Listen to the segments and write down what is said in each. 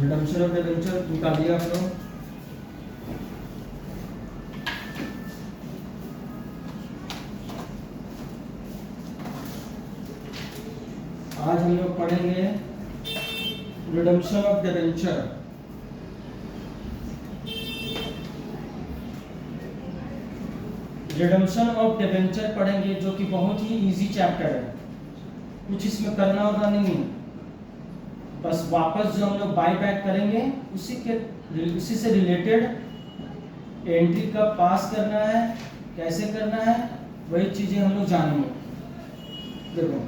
Redemption of debenture निकाल दिया आप लोग। आज हम लोग पढ़ेंगे redemption of debenture. Redemption of debenture पढ़ेंगे जो कि बहुत ही इजी चैप्टर है, कुछ इसमें करना होगा नहीं, बस वापस जो हम लोग बाई बैक करेंगे उसी से रिलेटेड एंट्री कब पास करना है, कैसे करना है, वही चीजें हम लोग जानेंगे। देखो,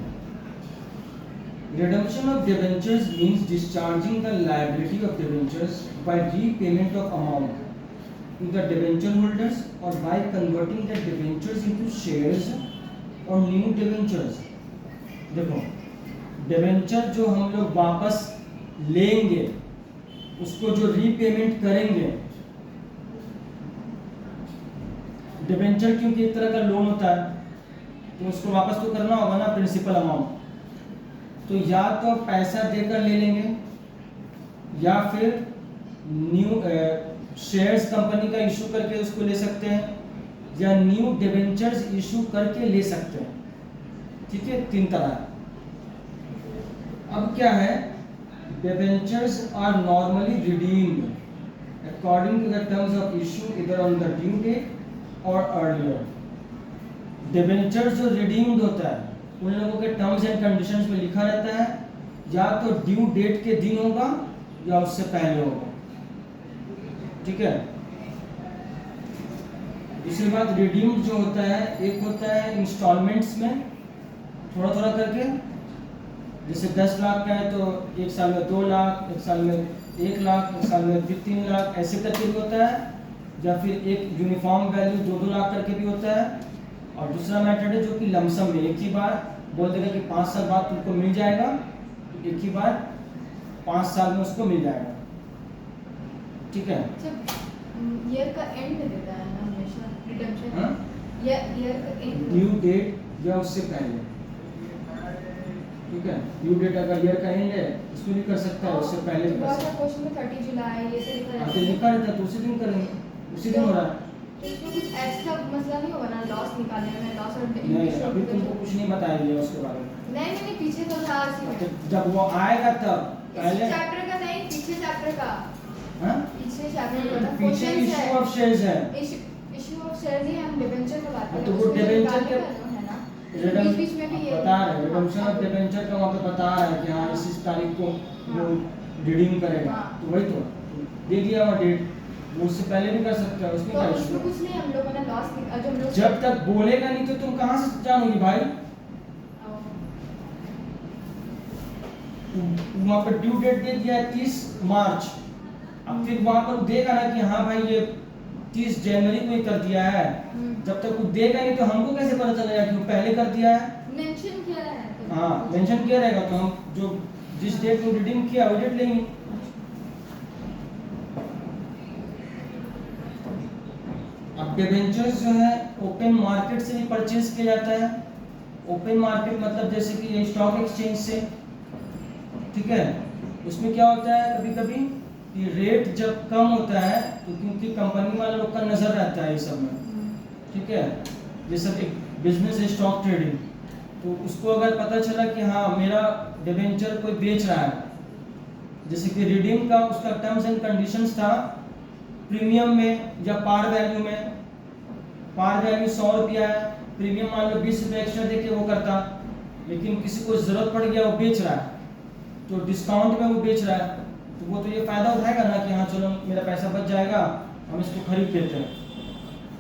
redemption of debentures means discharging the liability of debentures by repayment of amount to the debenture holders or by converting the debentures into shares or new debentures। देखो, डिबेंचर जो हम लोग वापस लेंगे उसको जो रीपेमेंट करेंगे, डिबेंचर क्योंकि एक तरह का लोन होता है तो उसको वापस तो करना होगा ना, प्रिंसिपल अमाउंट। तो या तो पैसा देकर ले लेंगे या फिर न्यू शेयर्स कंपनी का इशू करके उसको ले सकते हैं, या न्यू डिबेंचर्स इशू करके ले सकते हैं। ठीक है, तीन तरह। अब क्या है, debentures are normally redeemed according to the terms of issue इधर ऑन द ड्यू डेट और अर्लियर। डिबेंचर्स जो रिडीम्ड होता है उन लोगों के टर्म्स एंड कंडीशंस में लिखा रहता है, या तो ड्यू डेट के दिन होगा या उससे पहले होगा। ठीक है। दूसरी बात, रिडीम्ड जो होता है, एक होता है इंस्टॉलमेंट्स में थोड़ा थोड़ा करके, जैसे 10 लाख का है तो एक साल में 2 लाख, एक साल में 1 लाख, एक साल में 3 लाख, ऐसे करके भी होता है, या फिर एक यूनिफॉर्म वैल्यू 2-2 लाख करके भी होता है। और दूसरा मेथड है जो कि लमसम में एक ही बार बोल देगा कि 5 साल बाद तुमको मिल जाएगा, एक ही बार 5 साल में उसको मिल जाएगा। ठीक है। ईयर का एंड देता है ना हमेशा रिडम्पशन। हाँ? या ईयर का एंड, ड्यू डेट या उससे पहले। ठीक है, ड्यू डेट अगर ईयर का एंड है उसमें भी कर सकता है, उससे पहले भी कर बहुत सकता सारे क्वेश्चन में 30 जुलाई ये से लिखा है। रहता तो है। लिखा रहता है तो उसी दिन करेंगे, उसी दिन हो रहा है। तो इसमें कुछ एक्स्ट्रा मसला नहीं होगा ना लॉस निकालने में, लॉस और नहीं, अभी तुमको कुछ नहीं बताया गया उसके बारे में। नहीं पीछे तो था इसी तो में। जब वो आएगा तब इस पहले। चैप्टर का नहीं, पीछे चैप्टर का। हाँ? पीछे चैप्टर का ना पीछे क्वेश्चन है। इशू ऑफ शेयर्स है। इशू ऑफ शेयर्स ही हम डिबेंचर का बात कर तो रहे हैं। वो उसमें डिबेंचर निकालने के का है ना, बीच में भी ये बता रहे हैं, रिडम्पशन ऑफ डिबेंचर का वहाँ पे बता रहा है कि हाँ इस तारीख को वो रिडीम करेगा। हाँ। तो वही तो दे दिया हुआ डेट, वो उससे पहले भी कर सकता है, उसमें तो क्या उसमें इशू? कुछ नहीं, हम लोगों ने लॉस जो हम लोग जब तक बोलेगा नहीं तो तुम कहाँ से जानोगी भाई? वहाँ पर ड्यू डेट दे दिया है 30 मार्च, अब फिर वहाँ पर देगा ना कि हाँ भाई ये 30 जनवरी को ही कर दिया है। जब तक वो देगा नहीं तो हमको कैसे पता चलेगा कि वो पहले कर दिया है? मेंशन किया है तो हाँ, मेंशन किया रहेगा तो हम जो जिस डेट को रिडीम किया वो डेट लेंगे। अब डिबेंचर्स जो है ओपन मार्केट से भी परचेज किया जाता है। ओपन मार्केट मतलब जैसे कि स्टॉक एक्सचेंज से। ठीक है, उसमें क्या होता है कभी कभी कि रेट जब कम होता है तो क्योंकि कंपनी वाले लोग का नजर रहता है ये सब में। ठीक है, जैसे एक बिजनेस है स्टॉक ट्रेडिंग, तो उसको अगर पता चला कि हाँ मेरा डिबेंचर कोई बेच रहा है, जैसे कि रिडीम का उसका टर्म्स एंड कंडीशंस था प्रीमियम में या पार वैल्यू में। पार वैल्यू 100 रुपया है, प्रीमियम मान लो 20 रुपये एक्स्ट्रा देके वो करता, लेकिन किसी को जरूरत पड़ गया वो बेच रहा है तो डिस्काउंट में वो बेच रहा है, तो वो तो ये फायदा उठाएगा ना कि हाँ चलो मेरा पैसा बच जाएगा, हम इसको खरीद लेते हैं।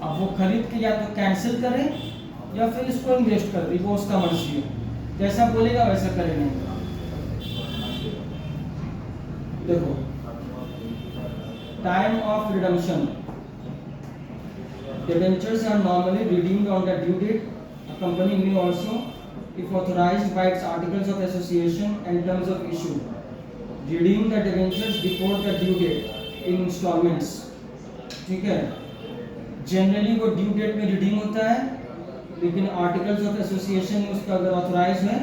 अब वो खरीद के या तो कैंसिल करें या फिर इसको इन्वेस्ट कर दे, वो उसका मर्जी है, जैसा बोलेगा वैसा करेंगे। देखो, time of redemption, debentures are normally redeemed on the due date. A company may also, if authorized by its articles of association and terms of issue, redeem the debentures before the due date in installments। ठीक है, generally वो due date में redeem होता है, लेकिन articles of association में उसका अगर ऑथराइज है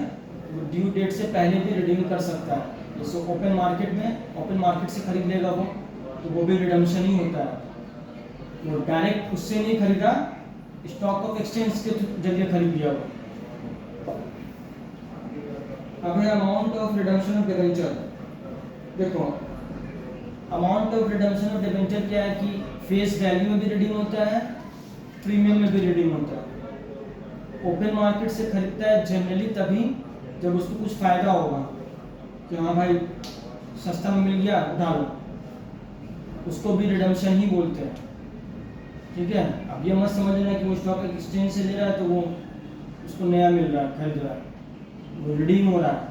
वो ड्यू डेट से पहले भी रिडीम कर सकता है, जैसे ओपन मार्केट में ओपन मार्केट से खरीद लेगा वो, तो वो भी रिडम्पशन ही होता है। वो डायरेक्ट उससे नहीं खरीदा, स्टॉक ऑफ एक्सचेंज के जरिए खरीद लिया वो। अब है amount of redemption of debenture. देखो amount of redemption of debenture क्या है कि फेस वैल्यू में भी रिडीम होता है, प्रीमियम में भी रिडीम होता है। ओपन मार्केट से खरीदता है जनरली तभी जब उसको कुछ फायदा होगा कि हाँ भाई सस्ता में मिल गया उठा लो, उसको भी रिडम्पशन ही बोलते हैं। ठीक है, अब ये मत समझना कि वो स्टॉक एक्सचेंज से ले रहा है तो वो उसको नया मिल रहा है, खरीद रहा है, वो रिडीम हो रहा है।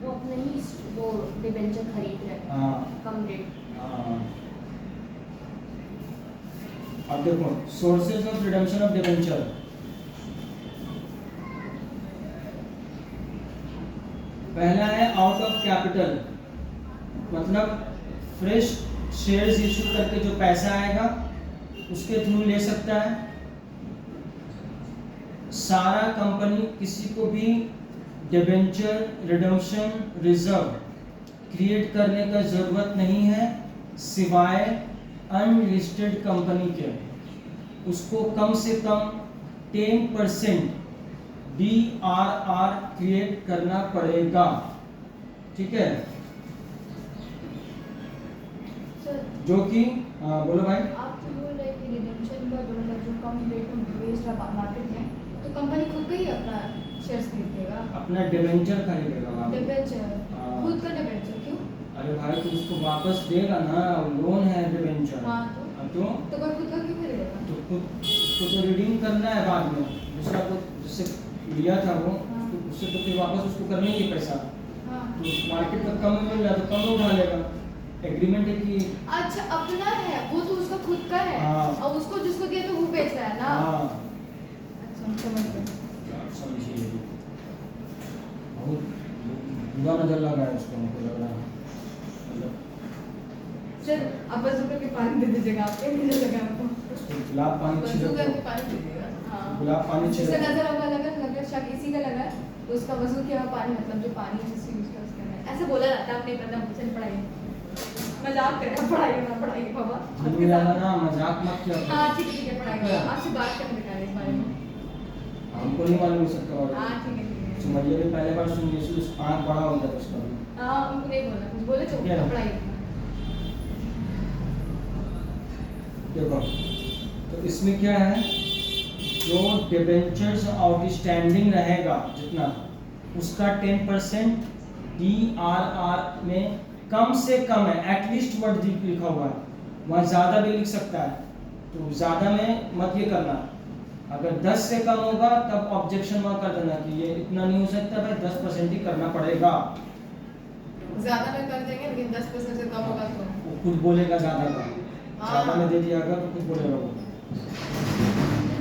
वो अपने ही वो डिबेंचर खरीद रहे हैं हाँ कम रेट। हाँ। अब देखो sources of redemption of debenture. पहला है आउट ऑफ कैपिटल, मतलब फ्रेश शेयर्स इशू करके जो पैसा आएगा उसके थ्रू ले सकता है। सारा कंपनी किसी को भी डिबेंचर रिडम्पशन रिजर्व क्रिएट करने का जरूरत नहीं है सिवाय अनलिस्टेड कंपनी के। उसको कम से कम 10% DRR क्रिएट करना पड़ेगा। ठीक है, सर जो कि बोलो भाई। आप तो बोल रहे हैं कि रिडेम्पशन का जो कम रेट में बेच रहा मार्केट में, तो कंपनी खुद का ही अपना शेयर्स खरीदेगा, अपना डिबेंचर खरीदेगा वहाँ पे। डिबेंचर, हाँ। खुद का डिबेंचर क्यों? अरे भाई तो उसको वापस देगा ना, लोन है डिबेंचर। हाँ तो कोई खुद का क्यों खरीदेगा? तो खुद उसको तो रिडीम करना है बाद में, दूसरा को जिससे लिया था वो हाँ। तो उससे तो फिर वापस उसको करना ही है पैसा। हाँ तो मार्केट में कम मिल रहा है तो कम में उठा लेगा। एग्रीमेंट है कि अच्छा, अपना है वो तो उसका खुद का है। हाँ। और उसको जिसको दिया तो वो बेच रहा है ना। हाँ अच्छा समझ गए। आप समझिए, बहुत बुरा नजर लगा है उसको, हमको लग रहा है मतलब सर अब बस के पानी दे दीजिएगा, आपके मुझे लगा आपको उसको गुलाब पानी बस छिड़क के दो, पानी दे दीजिएगा। हाँ गुलाब पानी जिसका छिड़क दो। नजर होगा लगा शायद इसी का लगा है, तो उसका वजू किया हुआ पानी, मतलब जो पानी जिससे यूज कर उसका है। ऐसे बोला जाता है, अपने पता मुझे पढ़ाई मजाक कर रहा, पढ़ाई बाबा मुझे लगा ना मजाक मत किया करो। हाँ ठीक है पढ़ाई, आपसे बात करने दिखा रहे इस बारे में। हमको नहीं मालूम सकता और हाँ ठीक है। समझिए भी पहले बार सुन ली उस आँख बड़ा हो जाता उसका भी। हाँ उनको नहीं बोलना, कुछ बोले तो क्या? पढ़ाई। देखो तो इसमें क्या है, जो डिबेंचर्स आउटस्टैंडिंग रहेगा जितना, उसका 10% DRR में कम से कम है, एटलीस्ट वर्ड लिखा हुआ है, वहाँ ज़्यादा भी लिख सकता है, तो ज़्यादा में मत ये करना। अगर 10 से कम होगा तब ऑब्जेक्शन वहाँ कर देना कि ये इतना नहीं हो सकता भाई, 10% ही करना पड़ेगा। ज्यादा में कर देंगे लेकिन 10% से कम होगा तो वो खुद बोलेगा ज़्यादा का, हाँ। ज़्यादा में दे दिया अगर तो खुद बोलेगा वो।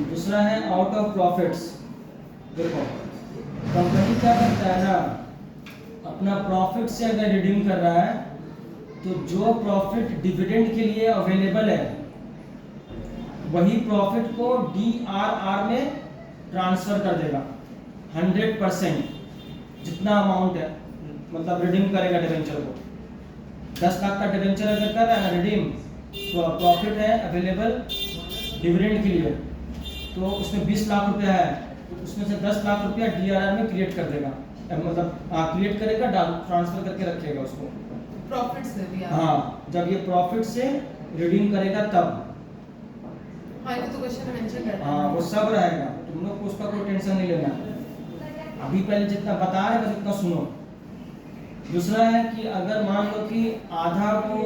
दूसरा है आउट ऑफ प्रॉफिट्स। देखो कंपनी क्या करता है ना, अपना प्रॉफिट से अगर रिडीम कर रहा है तो जो प्रॉफिट डिविडेंड के लिए अवेलेबल है वही प्रॉफिट को DRR में ट्रांसफर कर देगा 100%। जितना अमाउंट है मतलब रिडीम करेगा डिवेंचर को, 10 लाख का डिवेंचर अगर कर रहा है ना रिडीम, तो प्रॉफिट है अवेलेबल डिविडेंड के लिए, तो उसमें 20 लाख रुपया है, तो उसमें से 10 लाख रुपया DRR में क्रिएट कर देगा, मतलब क्रिएट करेगा, ट्रांसफर करके रखेगा उसको प्रॉफिट से भी। हाँ जब ये प्रॉफिट से रिडीम करेगा तब। हाँ ये तो क्वेश्चन में मेंशन करना है। हाँ वो सब रहेगा, तुम लोग को उसका कोई टेंशन नहीं लेना। अभी पहले जितना बता रहे बस उतना सुनो। दूसरा है कि अगर मान लो कि आधा वो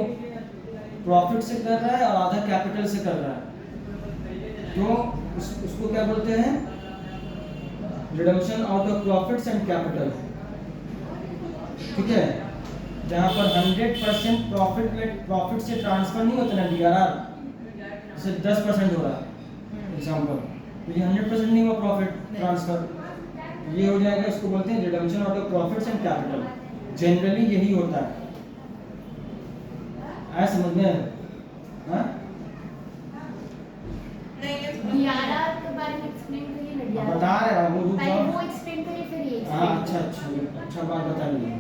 प्रॉफिट से कर रहा है और आधा कैपिटल से कर रहा है, तो उसको क्या बोलते हैं, redemption out of profits and capital. ठीक है, जहाँ पर 100% प्रॉफिट से ट्रांसफर नहीं होता ना DRR, जैसे 10% हो रहा है एग्जाम्पल, तो ये 100% नहीं हुआ प्रॉफिट ट्रांसफर, ये हो जाएगा, इसको बोलते हैं redemption out of profits and capital. Generally यही होता है, आया समझ में? हाँ DRR के बारे में एक्सप्लेन करिए ना। DRR बता रहे हैं वो पहले वो रुक एक्सप्लेन करिए फिर ये हाँ explain अच्छा करिए। अच्छा बात बताइए।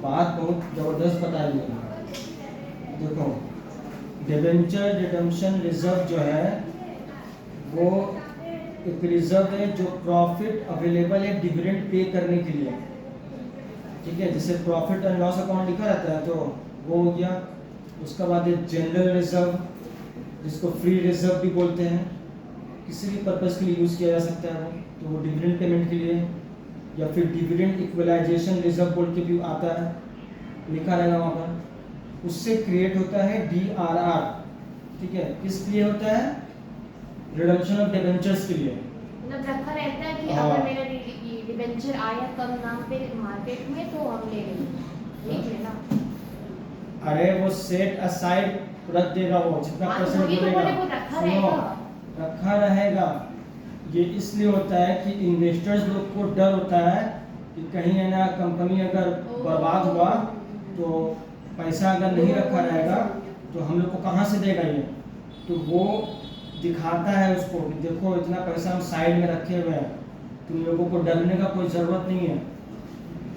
बात सब बताइए। देखो डिबेंचर रिडम्पशन रिजर्व जो है वो एक रिजर्व है जो प्रॉफिट अवेलेबल है डिविडेंड पे करने के लिए, ठीक है। जैसे प्रॉफिट एंड लॉस अकाउंट लिखा रहता है तो वो हो गया। उसके बाद एक जनरल रिजर्व जिसको फ्री रिजर्व भी बोलते हैं, किसी भी पर्पस के लिए यूज़ किया जा सकता है वो, तो वो डिविडेंड पेमेंट के लिए, या फिर डिविडेंड इक्वलाइजेशन रिजर्व बोल के भी आता है, लिखा रहेगा वहाँ पर। उससे क्रिएट होता है DRR, ठीक है। किस लिए होता है? रिडम्पशन ऑफ डिबेंचर्स के लिए। मतलब रखा रहता है कि हाँ। अगर मेरा डिबेंचर आया कम दाम पे मार्केट में तो हम ले लेंगे, ठीक है ना। अरे वो सेट असाइड रख देगा, वो जितना हाँ, परसेंट वही तो बोलेगा बोले, वो रखा सुनो, रहेगा। रखा रहेगा। ये इसलिए होता है कि इन्वेस्टर्स लोग को डर होता है कि कहीं है ना कंपनी अगर बर्बाद हुआ तो पैसा अगर नहीं रखा रहेगा तो हम लोग को कहाँ से देगा ये, तो वो दिखाता है उसको कि देखो इतना पैसा हम साइड में रखे हुए हैं, तुम लोगों को डरने का कोई ज़रूरत नहीं है,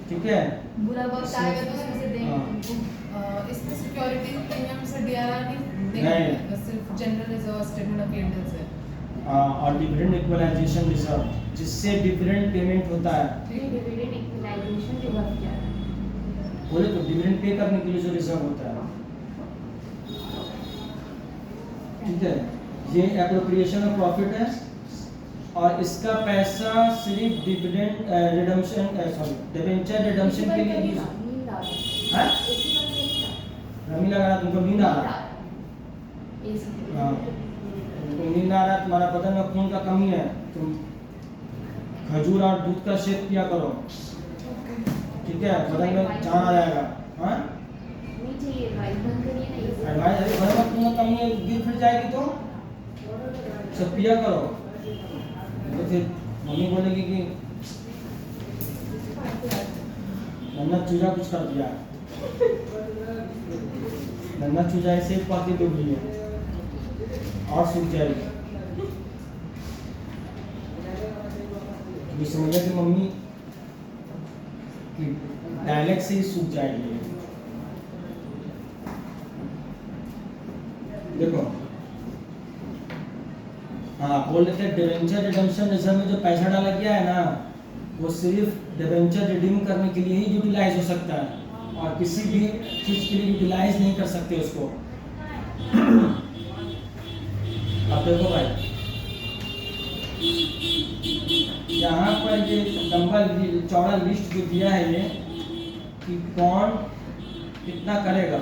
ठीक है। बुरा वक्त आएगा तो उसमें से देंगे हाँ। तुमको। इसमें सिक्योरिटी प्रीमियम से डीआरआर नहीं नहीं। देंगे, सिर्फ general reserve statement of payments है। और डिविडेंड इक्वलाइजेशन रिजर्व जिससे डिविडेंड पेमेंट होता है, ये डिविडेंड इक्वलाइजेशन रिजर्व क्या है? बोले तो डिविडेंड पे करने के लिए जो रिजर्व होता है, ठीक है। ये एप्रोप्रिएशन ऑफ प्रॉफिट है और इसका पैसा सिर्फ dividend redemption sorry debenture redemption के लिए यूज। नींद आ रही हाँ? है, एसी बंद करिए रमी लग रहा तुमको नींद ना। आ रहा? एसी हाँ, तुमको नींद आ रहा है, तुम्हारा बदन में खून का कमी है, तुम खजूर और दूध का शेक पिया करो, ठीक है, बदन में जान आ जाएगा। हाँ, नहीं चाहिए, लाइट बंद करिए ना एसी। अरे भाई अरे बदन में खून का कमी है, गिर फिर जाएगी तो सब पिया करो, तो फिर मम्मी बोलेगी कि नन्ना चूजा कुछ कर दिया, नन्ना चूजा ऐसे ही पाती डूब रही है और सूख जाएगी। ये समझ कि मम्मी की डायलेक्ट से ही सूख जाएगी। देखो हाँ, बोल रहे थे डिबेंचर रिडम्पशन रिजर्व में जो पैसा डाला गया है ना वो सिर्फ डिबेंचर रिडीम करने के लिए ही यूटिलाइज हो सकता है और किसी भी चीज़ के लिए यूटिलाइज नहीं कर सकते उसको। अब देखो भाई यहाँ पर ये लंबा चौड़ा लिस्ट जो दिया है ये कि कौन कितना करेगा,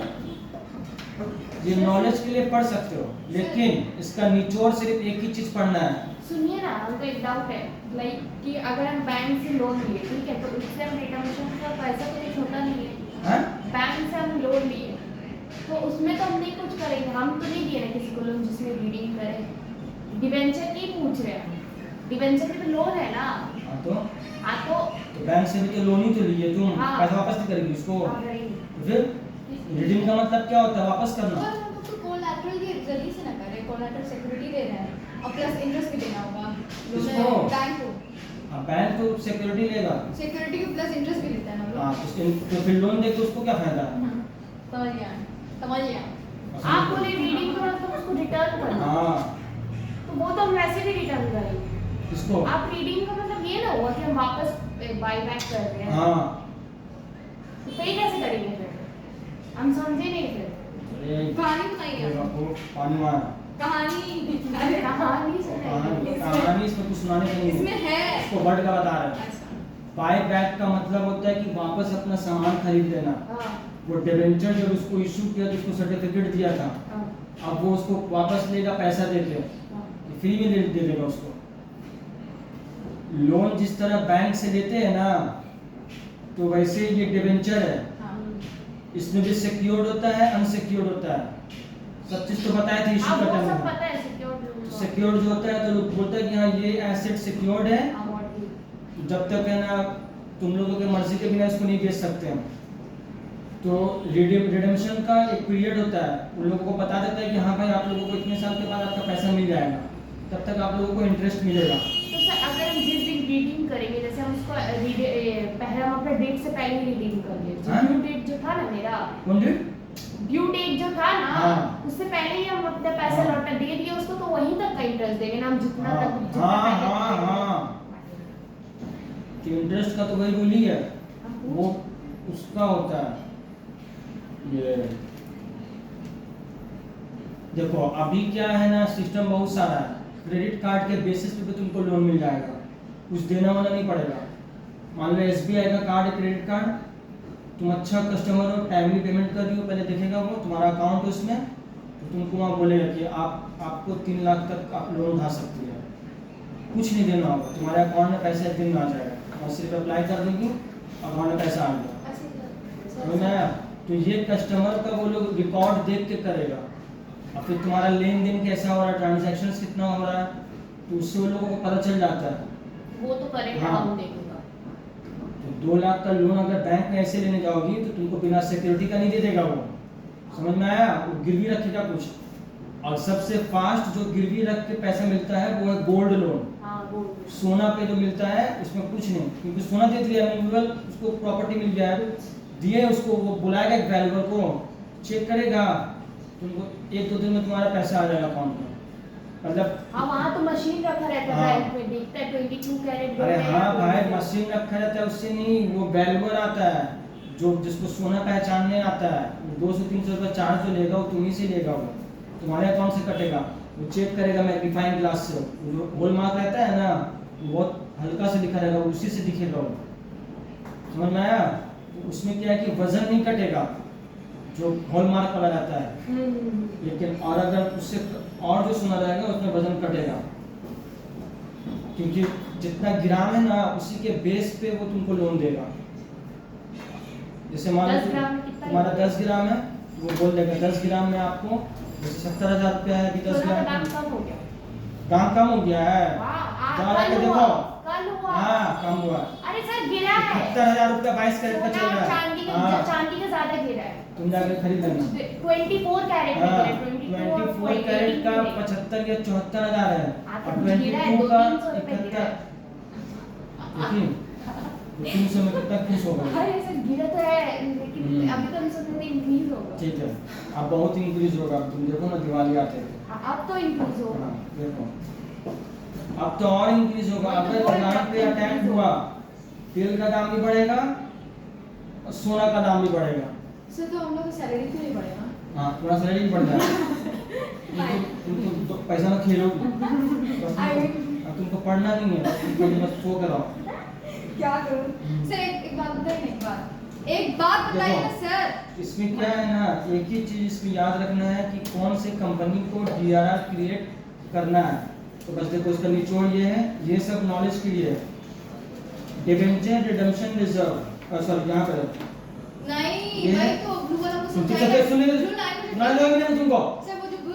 ये नॉलेज के लिए पढ़ सकते हो, लेकिन इसका निचोड़ सिर्फ एक ही चीज पढ़ना है। सुनिए ना, हमको एक डाउट है, लाइक कि अगर हम बैंक से लोन लिए, ठीक है, तो उससे हम रिटर्न का पैसा तो कुछ होता नहीं है। हाँ? बैंक से हम लोन लिए तो उसमें तो हम नहीं कुछ करेंगे, हम तो नहीं दिए ना किसी को लोन जिसमें रीडिंग करे। डिबेंचर की पूछ रहे हैं, डिबेंचर भी तो लोन है ना। हाँ तो तो बैंक से भी तो लोन ही तो लिए तुम, हाँ। पैसा वापस नहीं करेगी उसको, हाँ, करेंगे। तो फिर रिडीम का मतलब क्या होता है? वापस करना। और हम तो कोलैटरल की जल्दी से ना करें, कोलैटरल सिक्योरिटी दे रहे हैं और प्लस इंटरेस्ट भी देना होगा किसको? बैंक को। हाँ, बैंक तो सिक्योरिटी लेगा। सिक्योरिटी को प्लस इंटरेस्ट भी देता है ना हाँ, तो फिर लोन दे के उसको क्या फायदा? समझ गया, समझ गया। आप बोले रीडिंग का मतलब उसको रिटर्न करना, हाँ, तो वो तो हम वैसे भी रिटर्न करेंगे। इसको आप रीडिंग का मतलब ये ना हुआ कि हम वापस बाय बैक कर रहे हैं। हाँ, तो पे कैसे करेंगे फिर? हम समझे नहीं फिर। अरे कहानी सुनाइए ये आप। बापू, पानी मार। कहानी अरे कहानी सुनाइए। कहानी इसमें कुछ सुनाने का नहीं इसमें है, है। इसको वर्ड का बता रहे हैं। अच्छा, बाय बैक का मतलब होता है कि वापस अपना सामान खरीद लेना। हाँ, वो डिबेंचर जब उसको इशू किया तो उसको सर्टिफिकेट दिया था, हाँ, अब वो उसको वापस लेगा पैसा देके, हाँ। फ्री में दे देगा उसको। लोन जिस तरह बैंक से लेते हैं ना, तो वैसे ये डिबेंचर है, हाँ। इसमें भी सिक्योर्ड होता है, अनसिक्योर्ड होता है। सब चीज तो बताए थे इशू अब का वो टाइम सब में। पता है सिक्योर सिक्योर्ड जो होता है तो लोग बोलता है कि हाँ ये एसेट सिक्योर्ड है, जब तक है ना तुम लोगों के मर्जी के बिना इसको नहीं बेच सकते हम। तो रिडेम्पशन का एक पीरियड होता है, उन लोगों को बता देता है कि हाँ भाई आप लोगों को इतने साल के बाद आपका पैसा मिल जाएगा, तब तक आप लोगों को इंटरेस्ट मिलेगा। तो सर अगर हम जिस दिन रीडिंग करेंगे, जैसे हम उसको पहले हम अपने डेट से पहले ही रीडिंग कर लिए, हाँ? ड्यू डेट जो था ना मेरा, कौन डेट? ड्यू डेट जो था ना, हाँ। उससे पहले ही हम अपने पैसे हाँ। लौटा दे दिए उसको, तो वहीं तक का इंटरेस्ट देंगे ना हम, जितना हाँ, तक जितना हाँ, पहले हाँ, दिए। हाँ। कि इंटरेस्ट का तो वही बोली है, अब वो उसका होता है ये। देखो अभी क्या है ना, सिस्टम बहुत सारा है। क्रेडिट कार्ड के बेसिस पे तुमको लोन मिल जाएगा, कुछ देना वाला नहीं पड़ेगा। मान लो SBI का कार्ड है, क्रेडिट कार्ड, तुम अच्छा कस्टमर हो, टाइमली पेमेंट कर रही हो, पहले देखेगा वो तुम्हारा अकाउंट है उसमें, तो तुमको वहाँ बोलेगा कि आपको 3 लाख तक आप लोन उठा सकती है। कुछ नहीं देना होगा, तुम्हारे अकाउंट में पैसा एक दिन में आ जाएगा, और सिर्फ अप्लाई कर देंगी, अकाउंट में पैसा आ गया। समझ में आया? तो ये कस्टमर का वो लोग रिकॉर्ड देख के करेगा, और फिर तुम्हारा लेन देन कैसा हो रहा है, ट्रांजेक्शन कितना हो रहा है, तो उससे वो लोगों को पता चल जाता है। वो तो करेगा, हाँ। हम देखेगा। तो 2 लाख का लोन अगर बैंक में ऐसे लेने जाओगी तो तुमको बिना सिक्योरिटी का नहीं दे देगा वो। समझ में आया? वो गिरवी रखेगा कुछ। और सबसे फास्ट जो गिरवी रख के पैसा मिलता है वो है गोल्ड लोन। हाँ, गोल्ड। सोना पे जो मिलता है उसमें कुछ नहीं, क्योंकि सोना दे दिया म्यूचुअल, उसको प्रॉपर्टी मिल गया है, दिए उसको, वो बुलाएगा एक वैल्यूअर को, चेक करेगा, तुमको 1-2 दिन में तुम्हारा पैसा आ जाएगा अकाउंट में। मतलब हाँ, वहाँ तो मशीन रखा रहता है हाँ। बैंक में, देखता है 22 कैरेट अरे हाँ भाई, मशीन रखा रहता है, उससे नहीं, वो वैल्यूअर आता है जो जिसको सोना पहचानने आता है, वो 200-300 रुपये चार्ज जो लेगा वो तुम्ही से लेगा, वो तुम्हारे अकाउंट से कटेगा, वो चेक करेगा मैग्नीफाइंग ग्लास से, जो होल मार्क रहता है ना, वो बहुत हल्का से लिखा रहेगा, उसी से दिखेगा वो। समझ में आया? तो उसमें क्या है कि वजन नहीं कटेगा जो हॉल मार्क वाला रहता है, लेकिन और अगर उससे और जो सोना रहेगा उसमें वजन कटेगा, क्योंकि जितना ग्राम है ना उसी के बेस पे वो तुमको लोन देगा। जैसे मान 10 लो ग्राम में कितना तुम्हारा 10 ग्राम है, वो बोल देगा 10 ग्राम में आपको जैसे 70,000 रुपया है, कि 10 सोना का ग्राम दाम कम हो गया। दाम कम हो गया है। वाह, जा कल के हुआ, देखो। कल हुआ। हाँ, कम हुआ। अरे सर, गिरा है। 71,000 रुपया 22 कैरेट का चल सोना रहा चांदी है। का, हाँ, चांदी का ज्यादा गिरा है। तुम जाके खरीद लेना। 24 कैरेट में हाँ, गिरा है, 24 कैरेट का 75 या 74,000 है, हाँ, और तो गिरा है, 22 का 200-300 रुपए गिरा 71। है। देखिए 300 में कितना खुश होगा। अरे सर, गिरा तो है, लेकिन अभी तो हम सोच रहे थे इंक्रीज होगा। ठीक है, अब बहुत इंक्रीज होगा, तुम देखो ना दिवाली आते हैं। अब तो इंक्रीज होगा। हाँ, देखो अब तो और इंक्रीज होगा। अगर प्लांट पे अटैक हुआ, तेल का दाम भी बढ़ेगा और सोना का दाम भी बढ़ेगा। सर तो हम लोग की सैलरी क्यों नहीं बढ़ेगा? हाँ, थोड़ा सैलरी बढ़ जाएगा, तुम तो पैसा में खेलोगी, बस अब तुमको पढ़ना नहीं है, तुमको बस सो कराओ। क्या करूं? सर एक बात बताइए ना, एक बात बताइए ना सर। इसमें क्या है ना, एक ही चीज इसमें याद रखना है कि कौन से कंपनी को DRR क्रिएट करना है। तो बस देखो इसका निचोड़ ये है, ये सब नॉलेज के लिए है। डिबेंचर रिडेम्पशन रिजर्व, सॉरी यहाँ पर नहीं ये- भाई, तो ब्लू वाला को सुन समझाइए। सुन ब्लू लाइन सुना दोगे नहीं तुमको, सर वो जो ब्लू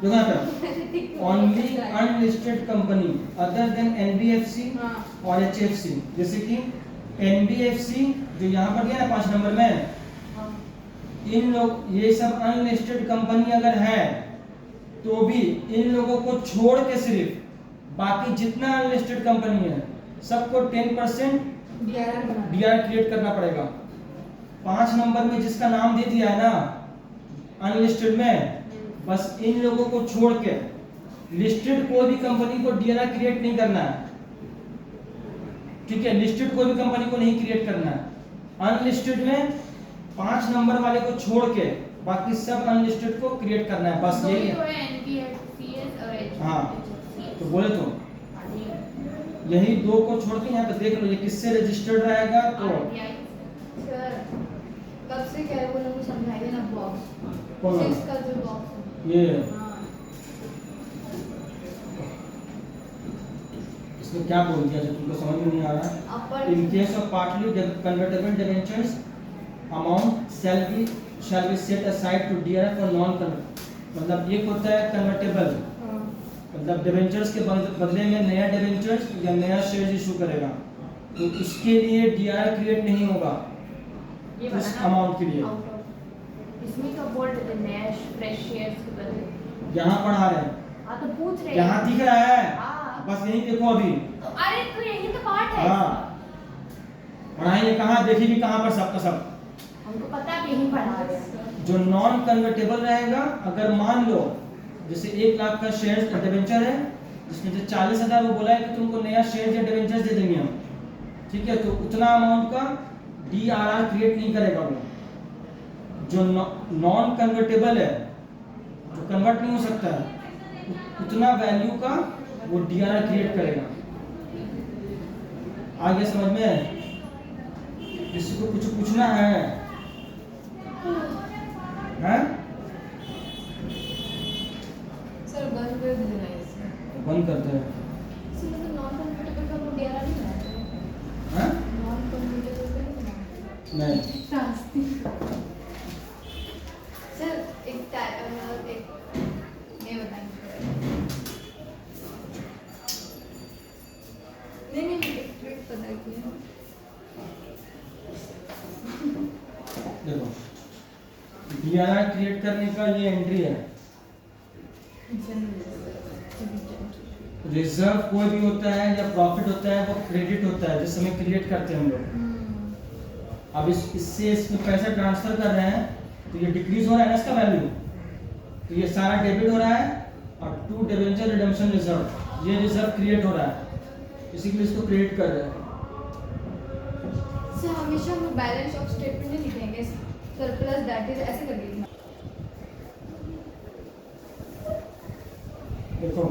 देखो यहाँ पे only unlisted company other than NBFC हाँ। और HFC, जैसे कि NBFC जो यहाँ पर दिया है 5 नंबर में, इन लोग ये सब अनलिस्टेड कंपनी अगर है तो भी इन लोगों को छोड़ के सिर्फ बाकी जितना अनलिस्टेड कंपनी है सबको 10% DRR बना DRR क्रिएट करना पड़ेगा। 5 नंबर में जिसका नाम दे दिया है ना अनलिस्टेड में, बस इन लोगों को छोड़ के लिस्टेड कोई भी कंपनी को DRR क्रिएट नहीं करना है। ठीक है, लिस्टेड कोई भी कंपनी को नहीं क्रिएट करना है। अनलिस्टेड में 5 नंबर वाले को छोड़ के बाकी सब अनलिस्टेड को क्रिएट करना है, बस यही है। NBFCs और HFCs। हाँ, तो बोले तो यही 2 को छोड़ के यहाँ पे देख लो ये किससे रजिस्टर्ड रहेगा। तो RBI। सर कब से कह रहे, वो लोग को समझाइए ना बॉक्स कौन? 6 का जो बॉक्स है। ये हाँ। इसमें क्या बोल दिया जो तुमको समझ में नहीं आ रहा है? अपर In case of partly convertible debentures, amount shall be set aside to DRR for non-convert। मतलब एक होता है कन्वर्टेबल, हाँ। मतलब डिबेंचर्स के बदले में नया डिबेंचर्स या नया शेयर इशू करेगा, तो उसके लिए DRR क्रिएट नहीं होगा ये उस बनाना अमाउंट के लिए। out of- इसमें का बोल रहे थे नया फ्रेश शेयर्स के बदले। यहाँ पढ़ा रहे हैं, हाँ, तो पूछ रहे यहाँ दिख रहा है, हाँ। बस यही देखो अभी। तो अरे तो यही तो पार्ट है। हाँ, पढ़ाएंगे कहाँ, देखिए कहाँ पर सबका सब। हमको पता है आप यही पढ़ा रहे हैं। जो नॉन कन्वर्टेबल रहेगा, अगर मान लो जैसे 1 लाख का शेयर डिबेंचर है, जिसमें से 40,000 वो बोला है कि तुमको नया शेयर या डिबेंचर दे देंगे हम, ठीक है, तो उतना अमाउंट का DRR क्रिएट नहीं करेगा वो। जो नॉन कन्वर्टेबल है, जो कन्वर्ट नहीं हो सकता है, उतना वैल्यू का वो DRR क्रिएट करेगा। आगे समझ में? किसी को कुछ पूछना है? हैं? सर बंद कर देना इसे। बंद करते हैं। इसमें मतलब नॉन कन्वर्टेबल का वो DRR नहीं बनाते हैं? नॉन कन्वर्टेबल का नहीं बनाते नहीं। शास्त्री सर एक मैं बताएंगे नहीं मुझे ट्रिक पता है कि देखो, DRR क्रिएट करने का ये एंट्री है। रिजर्व कोई भी होता है या प्रॉफिट होता है, वो क्रेडिट होता है जिस समय क्रिएट करते हैं हम लोग। अब इससे इसमें पैसा ट्रांसफर कर रहे हैं तो ये डिक्रीज हो रहा है ना इसका वैल्यू, तो ये सारा डेबिट हो रहा है, और टू डिबेंचर रिडेम्पशन रिजर्व, ये रिजर्व क्रिएट हो रहा है, इसी के लिए इसको क्रिएट कर रहे हैं। सर हमेशा हम बैलेंस ऑफ स्टेटमेंट नहीं लिखेंगे, सरप्लस दैट इज ऐसे लगेगा। देखो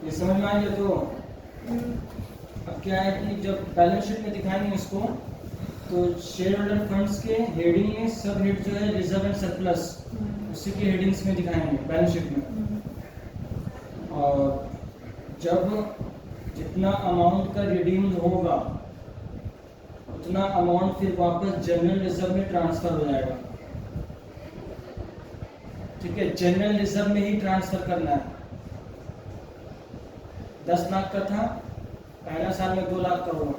ये समझ में आएंगे तो अब क्या है कि जब बैलेंस शीट में दिखाएंगे इसको, तो शेयर होल्डर फंड्स के हेडिंग में सब हेड जो है रिजर्व एंड सरप्लस, उसी के हेडिंग्स में दिखाएंगे बैलेंस शीट में। और जब जितना अमाउंट का रिडीम्ड होगा उतना अमाउंट फिर वापस जनरल रिजर्व में ट्रांसफर हो जाएगा। ठीक है, जनरल रिजर्व में ही ट्रांसफर करना है। 10 लाख का था, पहला साल में 2 लाख का हुआ,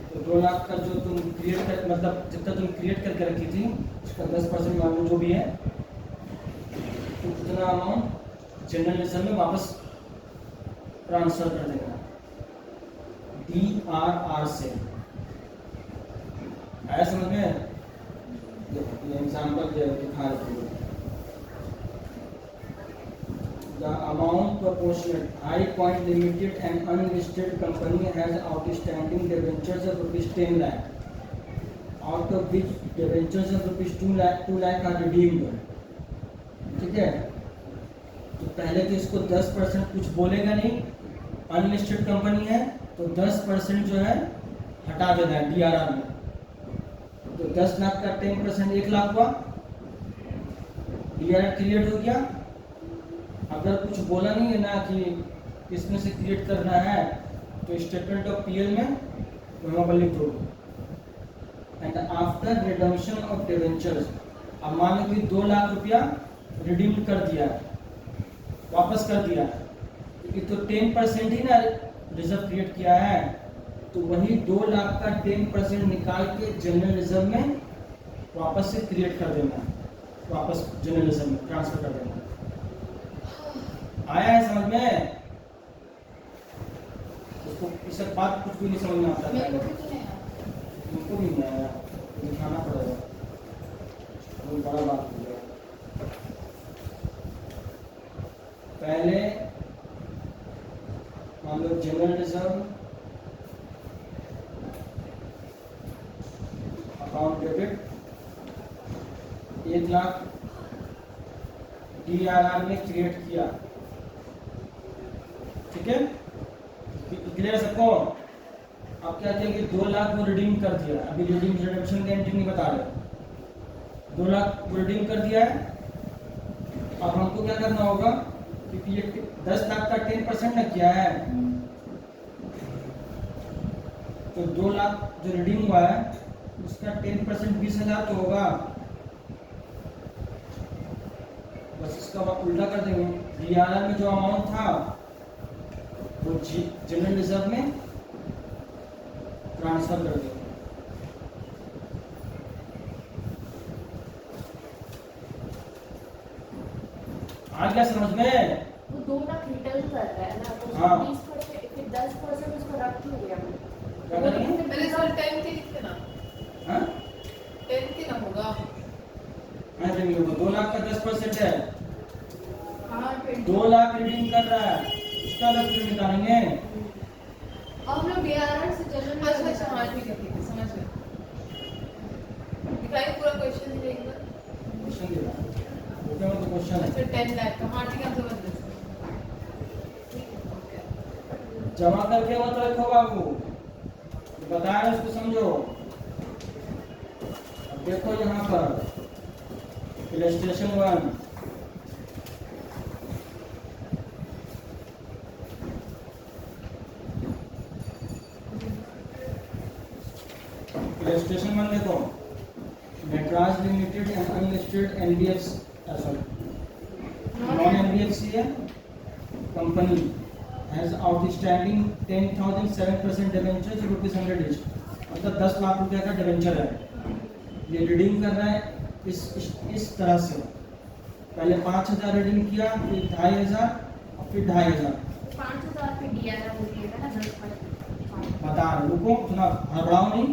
तो 2 लाख का जो तुम क्रिएट कर, मतलब जितना तुम क्रिएट करके रखी थी उसका 10% मान लो जो भी है, तो उतना अमाउंट जनरल रिजर्व में वापस ट्रांसफर कर देना DRR से। आया समझ में? देखो ये एग्जांपल दिखा रहे थे। The amount proportionate High Point Limited and unlisted company has outstanding debentures of ₹10 lakh, out of which debentures of ₹2 lakh are redeemed। ठीक है, तो पहले तो इसको 10% कुछ बोलेगा नहीं, अनलिस्टेड कंपनी है तो 10% जो है हटा देना है DRR में। तो 10 लाख का 10% 1 लाख हुआ, DRR क्रिएट हो गया। अगर कुछ बोला नहीं है ना कि इसमें से क्रिएट करना है, तो स्टेटमेंट ऑफ PL में वहाँ पर लिख दो। And after redemption of debentures, अब मान लो कि 2 लाख रुपया रिडीम कर दिया, वापस कर दिया, क्योंकि तो 10% ही ना रिजर्व क्रिएट किया है, तो वही 2 लाख का 10% निकाल के जनरल रिजर्व में वापस से क्रिएट कर देना, वापस जनरल रिजर्व में ट्रांसफर कर देना। आया है समझ में? उसको इस बात कुछ भी नहीं समझ में आता मेरे है, को भी तो नहीं आया। उनको भी नहीं आया, दिखाना पड़ेगा, बहुत बड़ा बात हो गया। पहले मान लो general reserve account debit 1 lakh DRR में क्रिएट किया। ठीक है, क्लियर है सबको? अब क्या किया कि 2 लाख वो रिडीम कर दिया, अभी रिडीम्पशन का एंट्री नहीं बता रहे, 2 लाख वो रिडीम कर दिया है। अब हमको क्या करना होगा, क्योंकि ये 10 लाख का 10% ना किया है, तो 2 लाख जो रिडीम हुआ है उसका 10% 20,000 तो होगा, बस इसका उल्टा कर देंगे। DRR में जो अमाउंट था वो जनरल रिजर्व में ट्रांसफर कर देंगे। आ गया समझ में? वो 2 लाख रिटर्न कर रहा है ना, तो हाँ। 20% फिर 10% उसको रख क्यों गया? परसेंट नहीं होगा। 2 लाख का 10% है, हाँ 2 लाख रीडिंग कर रहा है, उसका 10% निकालेंगे। अब हम लोग DRR से जनरल अच्छा अच्छा हाँ ठीक है समझ गए। दिखाइए पूरा क्वेश्चन दिखाइए एक बार। क्वेश्चन दे रहा है, ओके मतलब क्वेश्चन है। अच्छा 10 लाख का हाँ ठीक है हम समझ गए। जमा करके मत रखो बाबू, बताया उसको समझो। अब देखो यहाँ पर इलस्ट्रेशन 1, इलस्ट्रेशन 1 देखो, Nataraj limited and unlisted NBFC sorry non NBFC है company has outstanding 10,007% debentures ₹100 each, मतलब 10 लाख रुपए का डिबेंचर है। ये रीडिंग कर रहा है इस तरह से, पहले 5,000 रीडिंग किया, फिर 2,500 और फिर 2,500। 5,000 पे DRR हो गया ना 10%। बता रहे रुको, थोड़ा घबराओ नहीं।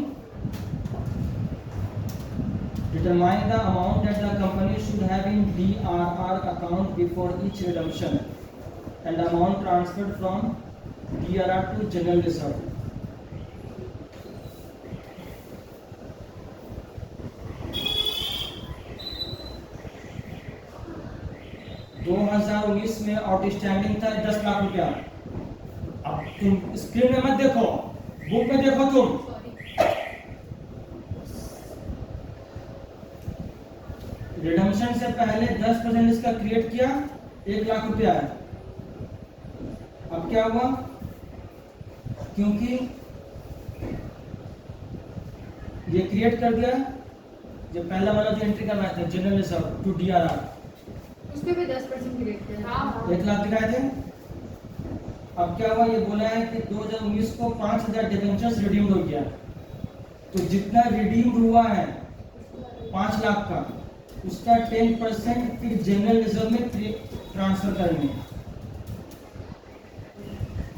Determine the amount that the company should have in DRR account before each redemption and the amount transferred from DRR to general reserve. दो 2019 में आउटस्टैंडिंग था 10 लाख रुपया। अब तुम स्क्रीन में मत देखो, बुक में देखो तुम। रिडम्पशन से पहले 10% इसका क्रिएट किया, 1 लाख रुपया है। अब क्या हुआ, क्योंकि ये क्रिएट कर दिया, जो पहला वाला जो एंट्री करना था जनरल रिजर्व टू DRR, उसपे भी 10% गिरे थे। हाँ 1 लाख दिखाए थे। अब क्या हुआ, ये बोला है कि 2019 को 5,000 डिबेंचर्स रिडीम्ड हो गया, तो जितना रिडीम्ड हुआ है 5 लाख का, उसका 10% फिर जनरल रिजर्व में ट्रांसफर करेंगे।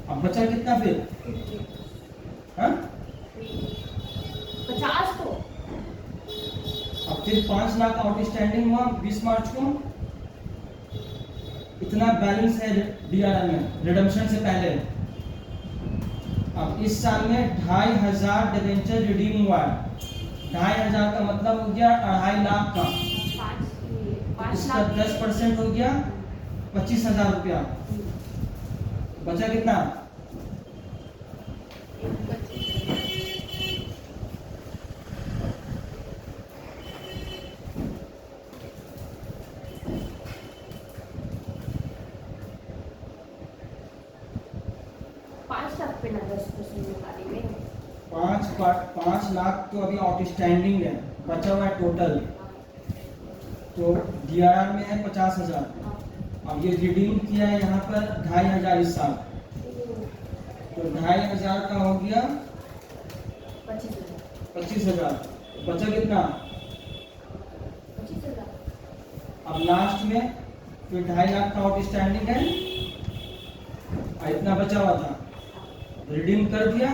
अब बचा कितना फिर, हाँ? 50 को। अब फिर 5 लाख आउटस्टैंडिंग हुआ 20 मार्च को, इतना बैलेंस है DRR में रिडम्पशन से पहले। अब इस साल में 2,500 डिबेंचर रिडीम हुआ है, 2,500 का मतलब हो गया 2.5 लाख का, 5 इसका लाख 10% हो गया 25,000 रुपया। बचा कितना, 5 लाख पे ना 10% निकालेंगे। 5 लाख तो अभी आउटस्टैंडिंग है, बचा हुआ है टोटल, तो DRR में है 50,000। अब ये रिडीम किया है यहाँ पर 2,500 इस साल, तो 2,500 का हो गया 25,000। बचा कितना, 25,000। अब लास्ट में फिर 2.5 लाख का आउटस्टैंडिंग है, और इतना बचा हुआ था रिडीम कर दिया,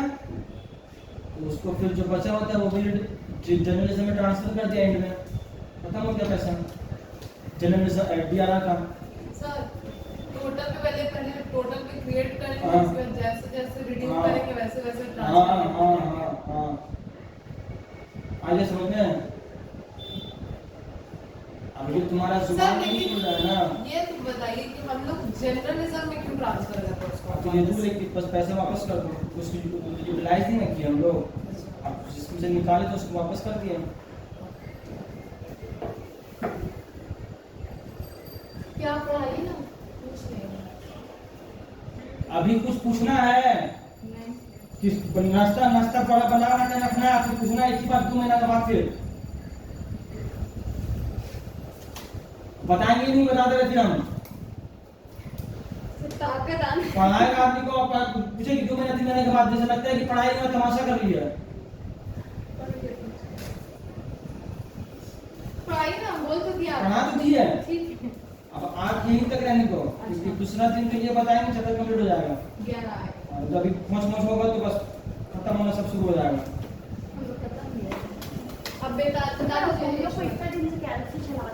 तो उसको फिर जो बचा हुआ था वो भी जर्नलिज्म में ट्रांसफर कर दिया, एंड में खत्म हो गया पैसा जर्नलिज्म DRR का। सर टोटल पे पहले टोटल पे क्रिएट करेंगे, हाँ। उसके बाद जैसे जैसे रिड्यूस हाँ। करेंगे वैसे वैसे हाँ ट्रांसफर हाँ हाँ हाँ, आगे समझ में। अब ये तुम्हारा सर जुबान नहीं लेकिन खुल रहा है ना, ये तो बताइए कि हम लोग जर्नलिज्म में क्यों ट्रांसफर करते हैं उसको? अब तो ये रूल है कि बस पैसे वापस कर दो, उसकी यूटिलाइज नहीं ना किया हम लोग, अब जिसमें से निकाले तो उसको वापस कर दिया। क्या पढ़ाई ना कुछ नहीं। अभी कुछ पूछना है कि नाश्ता नाश्ता बड़ा बनाना है रखना है, आपसे पूछना है एक ही बार 2 महीना के बाद फिर बताएंगे नहीं, बता दे रहे फिर हम ताकत आने पढ़ाएगा आदमी को, आप पूछे कि 2 महीना 3 महीने के बाद, जैसे लगता है कि पढ़ाई में तमाशा कर लिया। पढ़ाई ना बोल तो दिया पढ़ा तो दी है, ठीक है। अब आप यहीं तक रहने को, क्योंकि दूसरा दिन तो ये बताएंगे चैप्टर कंप्लीट हो जाएगा, 11 आए और जब अभी खोज होगा तो बस खत्म होना सब शुरू हो जाएगा। हम लोग खत्म ही है। अब बेटा तो हम लोग को इतना दिन से कैलसी चला